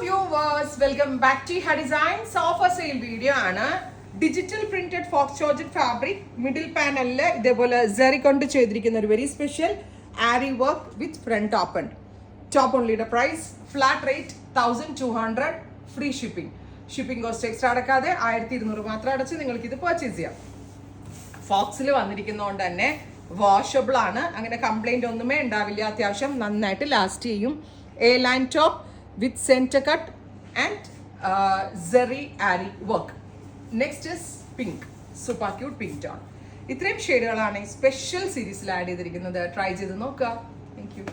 viewers, welcome back to Her Designs. Offer sale video ആണ്. Digital printed faux georgette fabric middle പാനലിൽ ഇതേപോലെ സെറി കൊണ്ട് ചെയ്തിരിക്കുന്ന ഒരു very special aari work with front open. Top ഓൺലിയുടെ price flat rate 1200, free shipping. Shipping cost extra അടക്കാതെ 1200 മാത്രം അടച്ച് നിങ്ങൾക്ക് ഇത് പർച്ചേസ് ചെയ്യാം. ഫോക്സിൽ വന്നിരിക്കുന്നതുകൊണ്ട് തന്നെ വാഷബിൾ ആണ്, അങ്ങനെ കംപ്ലൈന്റ് ഒന്നുമേ ഉണ്ടാവില്ല. അത്യാവശ്യം നന്നായിട്ട് ലാസ്റ്റ് ചെയ്യും. A line top with center cut and zari ari work. Next is pink, super cute pink tone. ഇത്രയും ഷെയ്ഡുകളാണ് ഈ സ്പെഷ്യൽ സീരീസിൽ ആഡ് ചെയ്തിരിക്കുന്നത്. ട്രൈ ചെയ്ത് നോക്കുക. Thank you.